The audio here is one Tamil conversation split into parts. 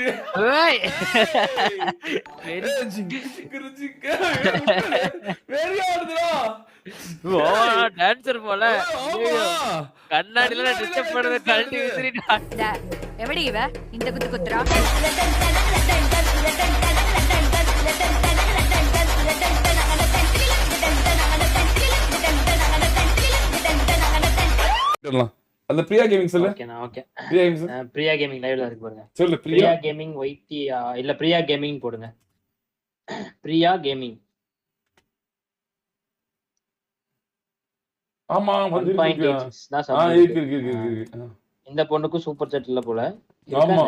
ஏய் வெரி ஏய், ஜிங்கு ஜிங்குரு ஜிங்கு. வெறியா வருதுடா. ஓ டான்சர் போல ஆமா. கண்ணாடில டிஸ்டர்ப் பண்ணத கழட்டி விசிறிட்டா எவடி இவ இந்த குத்து குத்துறா அந்த பிரியா கேமிங் சொல்லு. ஓகேண்ணா okay. Priya gaming Priya gaming லைவ்ல இருக்கு பாருங்க. சொல்லு. பிரியா கேமிங் வைத்தியா இல்ல பிரியா கேமிங் போடுங்க. பிரியா கேமிங். ஆமா வந்து இருக்கு. இந்த பொண்ணுக்கு சூப்பர் சாட் இல்ல போல. ஆமா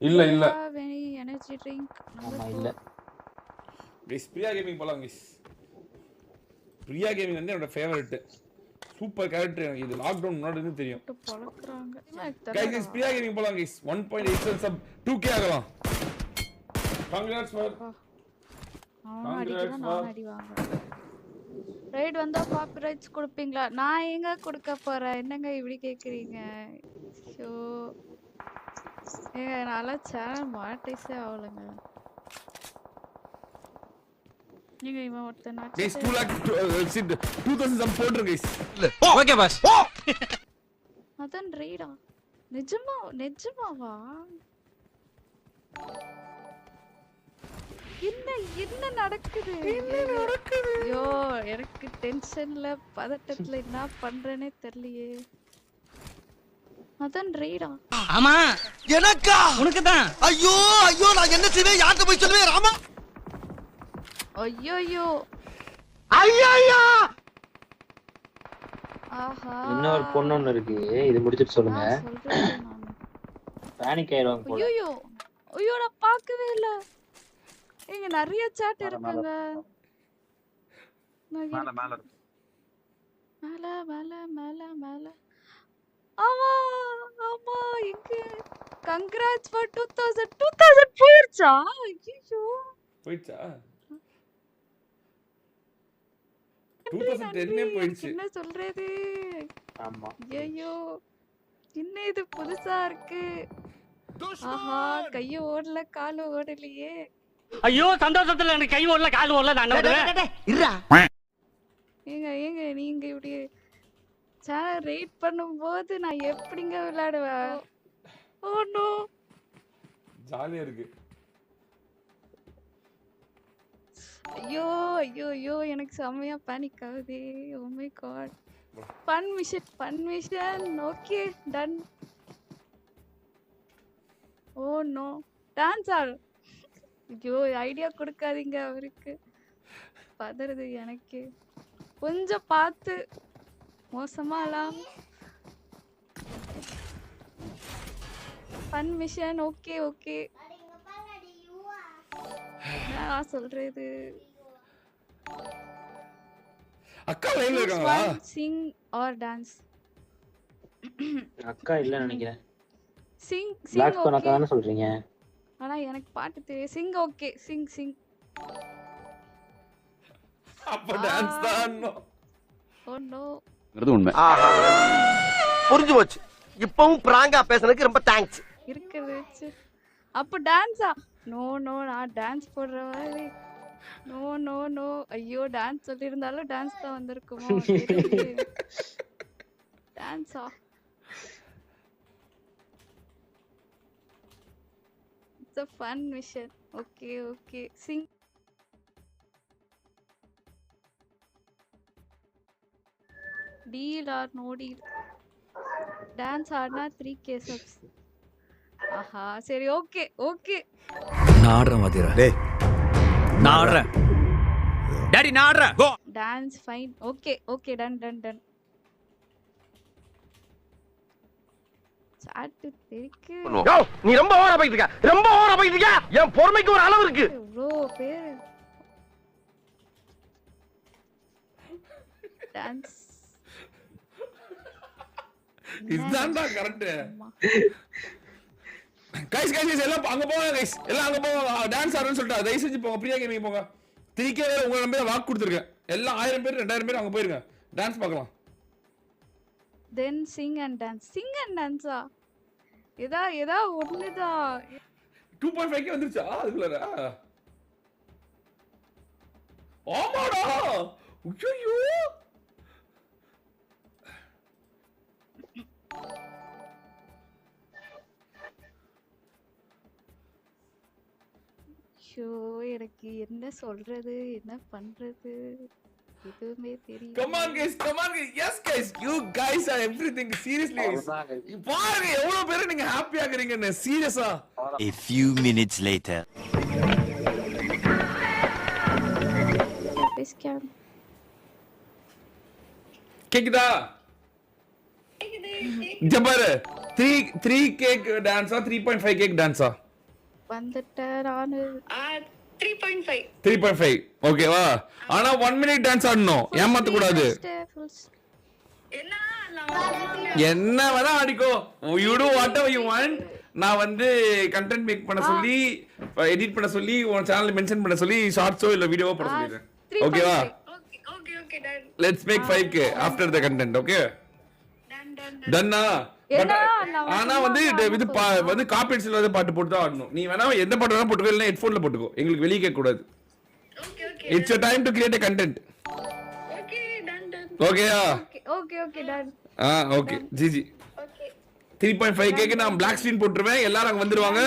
இல்ல இல்ல எனர்ஜி ட்ரிங்க் ஆமா இல்ல. गाइस பிரியா கேமிங் போலாம் गाइस. பிரியா கேமிங் வந்து என்னோட ஃபேவரட். Super character. எனக்கு இது லாக் டவுன் முன்னாடி இருந்து தெரியும். பழக்குறாங்க गाइस பிரியா கேமிங் போலாம் गाइस. 1.8 சப் 2k ஆகலாம். காங்கிராட்ஸ் ஃபார் நான் அடி வாங்க. ரைட் வந்தா காப்பிரைட்ஸ் கொடுப்பீங்களா? நான் எங்க கொடுக்க போறேன்? என்னங்க இப்படி கேக்குறீங்க? ஷோ ஏங்க நாளா சேனல் மானிடைஸே ஆகலங்க. நீங்க இவன் ஒருத்தன் गाइस 2 lakh 2000 சம் போட்றேன் गाइस. ஓகே பாஸ் அதான் ரைடா நிஜமாவா? என்ன நடக்குது? ஐயோ எனக்கு டென்ஷன்ல பதட்டத்துல என்ன பண்றேனே தெரியலையே. அதான் ரைடா. ஆமா எனக்கா உனக்கு தான். ஐயோ ஐயோ நான் என்ன செய்வேன்? யார்கிட்ட போய் சொல்லுவேன் ராமா? ஐயோ ஐயா ஆஹா இன்னொரு பொண்ணு ஒன்னு இருக்கு. இது முடிச்சிட்டு சொல்லுங்க. பேனிக் ஆயிடுவாங்க போல. ஐயோ நான் பார்க்கவே இல்ல. ஏங்க நிறைய சாட் இருக்குங்க. மேல மேல மேல ஆமா எங்க கங்க்ராட்ஸ் ஃபார் 2000 போயிருச்சா? ஐயோ போயிடுச்சா? 2010 போயிடுச்சு. என்ன சொல்றது? ஆமா ஐயோ என்ன இது புதுசா இருக்கு. ஆஹா கைய ஓடல கால ஓடலையே. ஐயோ சந்தோஷத்துல எனக்கு கை ஓடல கால் ஓடல நான் இருடா. ஏங்க நீங்க இப்படி சேனல் ரேட் பண்ணும்போது நான் எப்படிங்க விளையாடுவேன்? ஓ நோ ஜாலியா இருக்கு. ஐயோ எனக்கு செமையா பேனிக் ஆகுது. Oh my god. Fun mission okay done. Oh no dance ஆடு. ஐயோ ஐடியா கொடுக்காதீங்க அவருக்கு. பதறது எனக்கு. கொஞ்சம் பார்த்து மோசமாலாம். ஃபன் மிஷன் ஓகே நான் சொல்றது. அக்கா லைன்ல இருக்காங்களா? Sing or dance. அக்கா இல்ல நினைக்கிறேன். சிங் பிளாக் ஸ்டோன் அக்கா தான சொல்றீங்க? ஆனா எனக்கு பாட்டு தெரியும். சிங் ஓகே சிங். அப்ப டான்ஸ் தான். ஓ நோ அது உண்மை. புரிஞ்சு போச்சு. இப்பவும் பிராங்கா பேசுனதுக்கு ரொம்ப தேங்க்ஸ். இருக்குது வச்சு. அப்ப டான்ஸா? நோ நான் டான்ஸ் போடுற மாதிரி. நோ ஐயோ டான்ஸ் சொல்லியிருந்தாலும் டான்ஸ் தான் வந்திருக்குமோ. டான்ஸா? It's a fun mission. Okay sing. Deal or no deal. Dance ஆடினா 3k சப்ஸ். ஆஹா சரி ஓகே நான் ஆடுறேன் வாத்தியாரா. டேய் நான் ஆடுறேன். டாடி நான் ஆடுறேன். Go. Dance fine okay done. Chat தெரிக்கு. நீ ரொம்ப ஓவரா போயிட்டு இருக்க. என் பொறுமைக்கு ஒரு அளவு இருக்கு. இவ்ளோ பேர் டான்ஸ். இதுதான்டா கரெக்ட். गाइस எல்லாம் அங்க போங்க गाइस. எல்லாம் அங்க போங்க. டான்ஸ் ஆடுறேன்னு சொல்லிட்டு தயவு செஞ்சு போங்க. பிரியா கேமிங் போங்க. 3k உங்க நம்பரை வாக்கு கொடுத்துருக்கேன். எல்லாம் 1000 பேர் 2000 பேர் அங்க போயிருங்க. டான்ஸ் பார்க்கலாம். then sing and dance. Sing and dance. இதா ஒண்ணுதான். 2.5k வந்துருச்சா அதுக்குள்ள? ஆமாடா. ஐயோ. ஷோ எனக்கு என்ன சொல்றது என்ன பண்றது எதுவுமே தெரியல. Come on guys. Yes guys, you guys are everything. Seriously guys. பாருங்க எவ்வளவு பேர் நீங்க ஹாப்பியா இருக்கீங்கன்னு. சீரியஸா. A few minutes later. Scam கேக்குதா? இங்க பாரு. 3k டான்ஸா 3.5k டான்ஸா? வந்துட்ட நானு 3.5 ஓகேவா? ஆனா 1 minute டான்ஸ் ஆடணும். ஏமாத்த கூடாது. என்ன வேணா ஆடிக்கோ. You do whatever you want. நான் வந்து கண்டென்ட் மேக் பண்ண சொல்லி எடிட் பண்ண சொல்லி உன் சேனல்ல மென்ஷன் பண்ண சொல்லி ஷார்ட்ஸோ இல்ல வீடியோவோ போட சொல்லிடுறேன். ஓகேவா? Okay, done. Let's make 5k after the content, okay? Done. ஆனா வந்து இது வந்து காப்பிரைட்ஸ் இல்லாத பாட்டு போட்டு தான் ஆடணும். நீ வேணா எந்த பாட்டு வேணா போட்டுக்கோ, இல்ல ஹெட்போன்ல போட்டுக்கோ. எங்களுக்கு வெளிய கேட்க கூடாது. Okay. It's your time to create a content. Okay, done. ஓகேயா? Okay done. Okay. GG. Okay. 3.5k க்கு நான் black screen போட்டுருவேன். எல்லாரும் அங்க வந்துருவாங்க.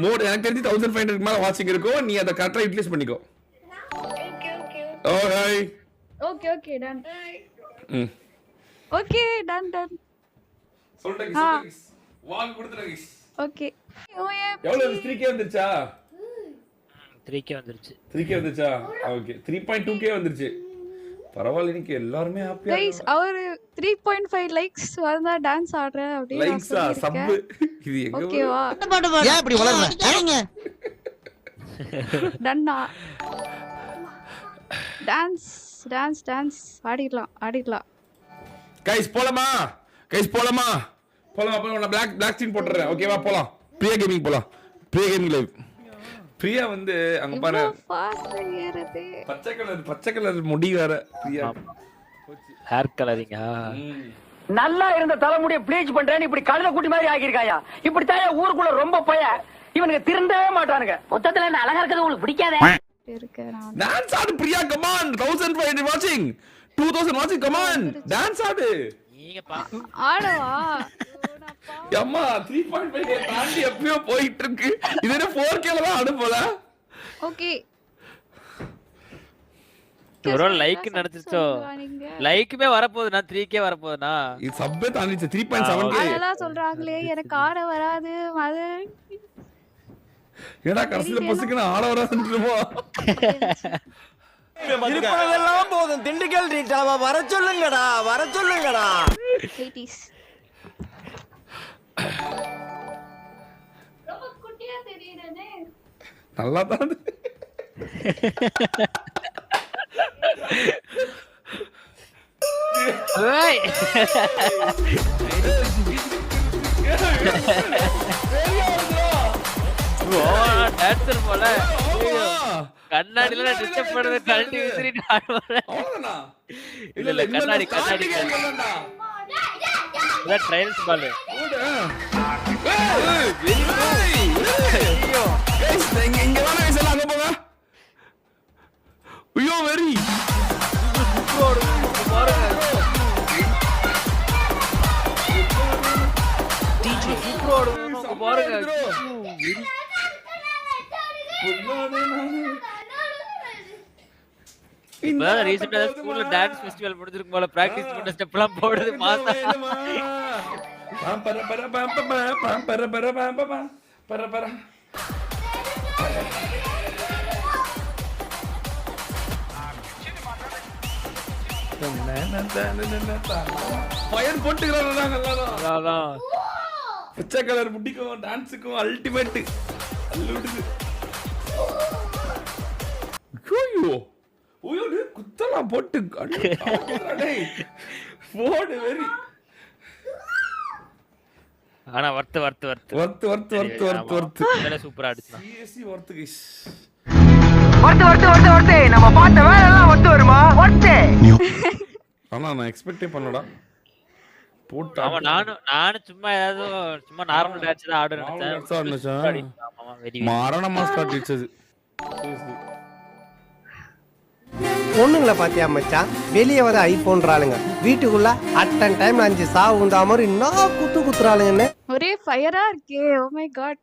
மோட் எனக்கு தெரிஞ்சு 1500 க்கு மேல வாட்சிங் இருக்கும். நீ அத கரெக்ட்டா யூட்டிலைஸ் பண்ணிக்கோ. Okay done. Okay done. சொல்லுங்க வாங்க கொடுத்துறங்க. ஓகே. எவ்வளவு 3k வந்துருச்சா? 3k வந்துருச்சு. 3k வந்துச்சா? ஓகே. 3.2k வந்துருச்சு. பரவாயில்லை, இன்னைக்கு எல்லாரும் ஹாப்பியா गाइस அவர் 3.5 லைக்ஸ் வந்தா டான்ஸ் ஆடுறேன் அப்படி நான் லைக்ஸா சப் சொல்லிருக்கேன். இது எங்க ஓகேவா? ஏன் இப்படி வளர்ற? டன்னா. டான்ஸ் ஆடிடலாம். கைஸ் போலாமா? போலாம் நான் black screen போட்டுறேன். ஓகேவா? போலாம். பிரியா கேமிங் போலாம். Priya gaming live. பிரியா வந்து அங்க பாரு. ஃபாஸ்ட் ஏறுது. பச்சை கலர் முடி வேற பிரியா. ஹேர் கலரிங்கா? நல்லா இருந்த தலைமுடியை ப்ளீச் பண்றேன்னு இப்படி கழுத குட்டி மாதிரி ஆகியிருக்காயா. இப்படி தாயா ஊருக்குள்ள ரொம்ப பய. இவனுக்கு திருந்தவே மாட்டானுங்க. மொத்தத்துல என்ன அழகா இருக்கிறது உங்களுக்கு பிடிக்காதே. டான்ஸ் ஆடு Priya, come on. 1500 watching. 2000 watching, come on. Dance ஆடு. நீங்க பா ஆடவா? அம்மா 3.5 தாண்டி எப்பயோ போயிட்டு இருக்கு. இது என்ன 4k ல தான் ஆடு போல. ஓகே. ஒரு லைக் நடந்துச்சோ? லைக்குமே வரப்போகுது. நான் 3k வரப்போகுதுனா? இது சப்பே தாண்டிச்சு 3.7k. அதெல்லாம் சொல்றாங்களே எனக்கு ஆட வராது. அது ஏடா கடைசில பசுக்கு ஆட வராதுன்றமோ? இருப்பதெல்லாம் போதும். திண்டுக்கல் ரீட்டாவா வர சொல்லுங்கடா. 80s ரொம்ப குட்டியா தெரியுறனே. நல்லா தான். ஏய் டான்சர் போல. கண்ணாடில டிஸ்டர்ப் பண்ணது கழட்டி விசிறிட்டு ஆடுவாங்க. அவ்வளவுதானா? இல்ல கண்ணாடி இத ட்ரையல்ஸ் பால். இங்க வாங்க guys, எல்லாம் அங்க போங்க. ஐயோ வெரி டிஜே சூப்பரோட பாருங்க. இப்பதான் ரீசெண்டா ஸ்கூல்ல டான்ஸ் ஃபெஸ்டிவல் முடிஞ்சிருக்கு போல. பிராக்டிஸ் பண்ண ஸ்டெப்லாம் போடுது மாசா. பயன் போட்டுக்கிறாங்க எல்லாரும். அதான் பச்சை கலர் முட்டிக்கும் டான்ஸுக்கும் அல்டிமேட். ஐயோ குத்தலாம் போட்டு போடு வெரி. ஆனா வர்த்து சூப்பரா அடிச்சான். CSC worth guys. ஒருத்து நம்ம பார்த்த வேலை எல்லாம் ஒருத்து வருமா? ஒருத்து. ஆனா நான் எக்ஸ்பெக்டே பண்ணலடா. போட்டு ஆமா நானும் சும்மா ஏதாவது சும்மா நார்மல் டான்ஸ் தான் ஆடுறேன் நினைச்சேன். ஆமா வெரி மரணமா ஸ்டார்ட் ஆயிடுச்சு. பொண்ணுங்களை பாத்தியா மச்சான், வெளியே வர ஐபோன்றாளுங்க, வீட்டுக்குள்ள அட்டன் டைம் 5 சாவு உண்டா மாதிரி இன்னும் குத்துறாளுங்கன்னு. ஒரே ஃபயரா இருக்கே. Oh my god.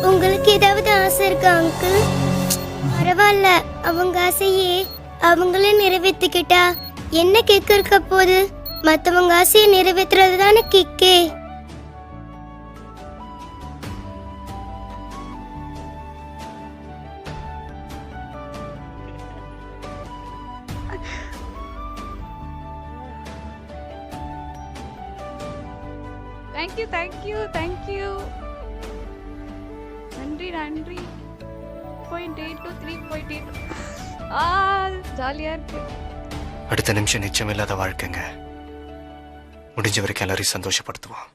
உங்களுக்கு ஏதாவது ஆசை இருக்கா அங்கிள்? பரவாயில்ல, அவங்க ஆசையே அவங்களே நிறைவேற்றிக்கிட்டா என்ன கிக் இருக்க போகுது? மத்தவங்க ஆசையை நிறைவேற்றுறது தானே கிக்கே. தேங்க்யூ. நன்றி. 0.8 to 3.8. ஜாலியா இருக்கு. அடுத்த நிமிஷம் நிச்சயமில்லாத வாழ்க்கைங்க. முடிஞ்ச வரைக்கும் எல்லாரையும் சந்தோஷப்படுத்துவோம்.